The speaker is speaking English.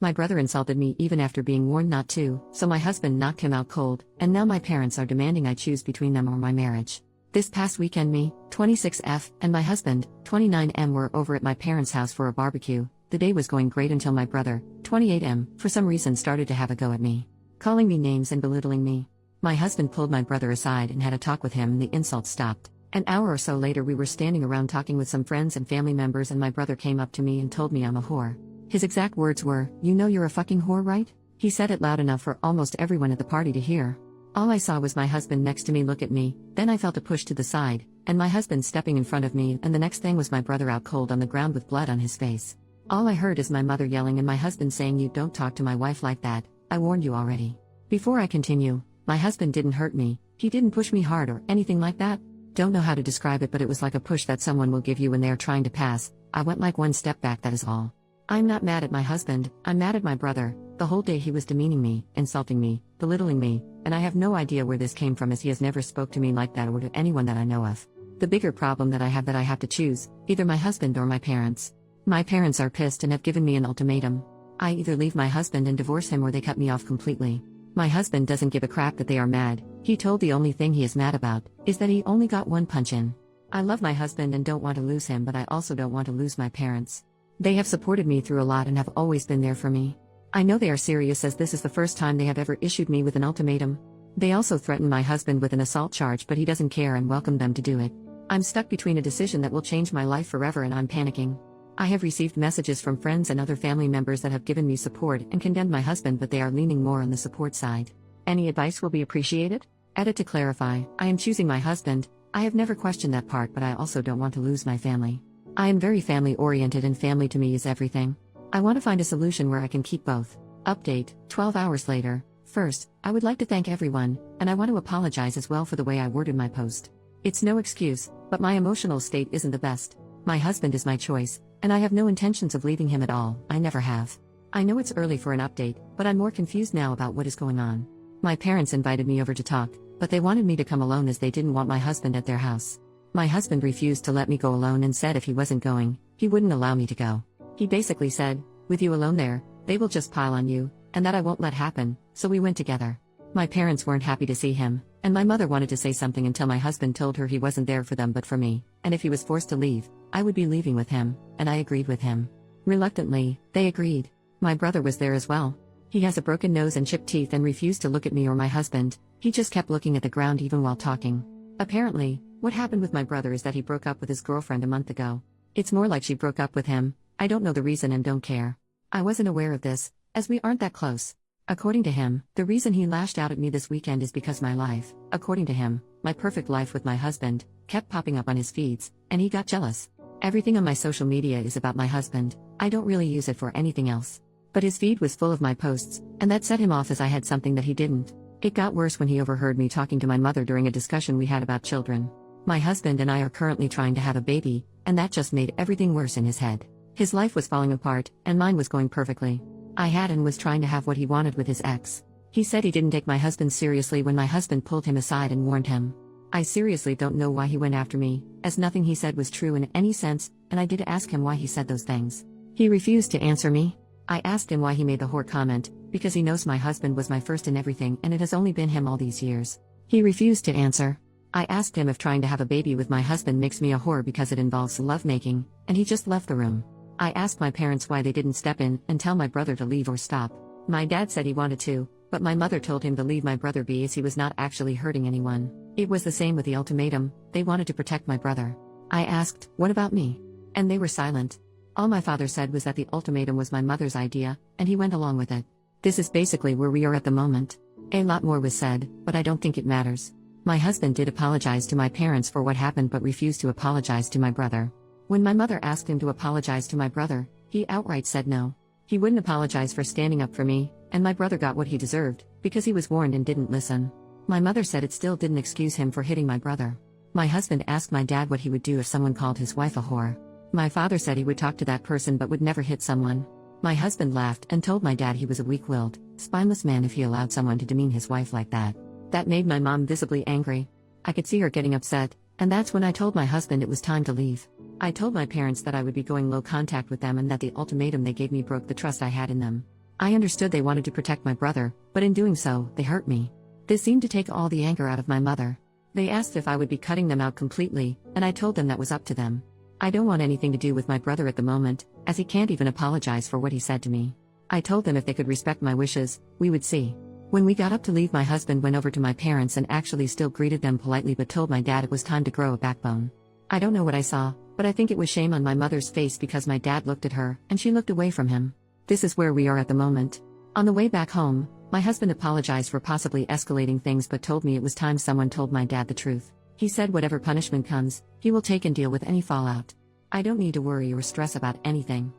My brother insulted me even after being warned not to, so my husband knocked him out cold, and now my parents are demanding I choose between them or my marriage. This past weekend me, 26F, and my husband, 29M were over at my parents' house for a barbecue. The day was going great until my brother, 28M, for some reason started to have a go at me, calling me names and belittling me. My husband pulled my brother aside and had a talk with him and the insults stopped. An hour or so later we were standing around talking with some friends and family members and my brother came up to me and told me I'm a whore. His exact words were, "You know you're a fucking whore, right?" He said it loud enough for almost everyone at the party to hear. All I saw was my husband next to me look at me, then I felt a push to the side, and my husband stepping in front of me, and the next thing was my brother out cold on the ground with blood on his face. All I heard is my mother yelling and my husband saying, "You don't talk to my wife like that, I warned you already." Before I continue, my husband didn't hurt me, he didn't push me hard or anything like that. Don't know how to describe it, but it was like a push that someone will give you when they are trying to pass. I went like one step back, that is all. I'm not mad at my husband, I'm mad at my brother. The whole day he was demeaning me, insulting me, belittling me, and I have no idea where this came from as he has never spoke to me like that or to anyone that I know of. The bigger problem that I have to choose, either my husband or my parents. My parents are pissed and have given me an ultimatum. I either leave my husband and divorce him or they cut me off completely. My husband doesn't give a crap that they are mad, he told the only thing he is mad about, is that he only got one punch in. I love my husband and don't want to lose him, but I also don't want to lose my parents. They have supported me through a lot and have always been there for me. I know they are serious as this is the first time they have ever issued me with an ultimatum. They also threatened my husband with an assault charge, but he doesn't care and welcomed them to do it. I'm stuck between a decision that will change my life forever and I'm panicking. I have received messages from friends and other family members that have given me support and condemned my husband, but they are leaning more on the support side. Any advice will be appreciated? Edit to clarify, I am choosing my husband. I have never questioned that part, but I also don't want to lose my family. I am very family oriented and family to me is everything. I want to find a solution where I can keep both. Update, 12 hours later. First, I would like to thank everyone, and I want to apologize as well for the way I worded my post. It's no excuse, but my emotional state isn't the best. My husband is my choice, and I have no intentions of leaving him at all, I never have. I know it's early for an update, but I'm more confused now about what is going on. My parents invited me over to talk, but they wanted me to come alone as they didn't want my husband at their house. My husband refused to let me go alone and said if he wasn't going, he wouldn't allow me to go. He basically said, "With you alone there, they will just pile on you, and that I won't let happen," so we went together. My parents weren't happy to see him, and my mother wanted to say something until my husband told her he wasn't there for them but for me, and if he was forced to leave, I would be leaving with him, and I agreed with him. Reluctantly, they agreed. My brother was there as well. He has a broken nose and chipped teeth and refused to look at me or my husband, he just kept looking at the ground even while talking. Apparently, what happened with my brother is that he broke up with his girlfriend a month ago. It's more like she broke up with him, I don't know the reason and don't care. I wasn't aware of this, as we aren't that close. According to him, the reason he lashed out at me this weekend is because my life, according to him, my perfect life with my husband, kept popping up on his feeds, and he got jealous. Everything on my social media is about my husband, I don't really use it for anything else. But his feed was full of my posts, and that set him off as I had something that he didn't. It got worse when he overheard me talking to my mother during a discussion we had about children. My husband and I are currently trying to have a baby, and that just made everything worse in his head. His life was falling apart, and mine was going perfectly. I had and was trying to have what he wanted with his ex. He said he didn't take my husband seriously when my husband pulled him aside and warned him. I seriously don't know why he went after me, as nothing he said was true in any sense, and I did ask him why he said those things. He refused to answer me. I asked him why he made the whore comment, because he knows my husband was my first in everything and it has only been him all these years. He refused to answer. I asked him if trying to have a baby with my husband makes me a whore because it involves lovemaking, and he just left the room. I asked my parents why they didn't step in and tell my brother to leave or stop. My dad said he wanted to, but my mother told him to leave my brother be as he was not actually hurting anyone. It was the same with the ultimatum, they wanted to protect my brother. I asked, "What about me?" And they were silent. All my father said was that the ultimatum was my mother's idea, and he went along with it. This is basically where we are at the moment. A lot more was said, but I don't think it matters. My husband did apologize to my parents for what happened but refused to apologize to my brother. When my mother asked him to apologize to my brother, he outright said no. He wouldn't apologize for standing up for me, and my brother got what he deserved, because he was warned and didn't listen. My mother said it still didn't excuse him for hitting my brother. My husband asked my dad what he would do if someone called his wife a whore. My father said he would talk to that person but would never hit someone. My husband laughed and told my dad he was a weak-willed, spineless man if he allowed someone to demean his wife like that. That made my mom visibly angry. I could see her getting upset, and that's when I told my husband it was time to leave. I told my parents that I would be going low contact with them and that the ultimatum they gave me broke the trust I had in them. I understood they wanted to protect my brother, but in doing so, they hurt me. This seemed to take all the anger out of my mother. They asked if I would be cutting them out completely, and I told them that was up to them. I don't want anything to do with my brother at the moment, as he can't even apologize for what he said to me. I told them if they could respect my wishes, we would see. When we got up to leave, my husband went over to my parents and actually still greeted them politely but told my dad it was time to grow a backbone. I don't know what I saw, but I think it was shame on my mother's face because my dad looked at her, and she looked away from him. This is where we are at the moment. On the way back home, my husband apologized for possibly escalating things but told me it was time someone told my dad the truth. He said whatever punishment comes, he will take and deal with any fallout. I don't need to worry or stress about anything.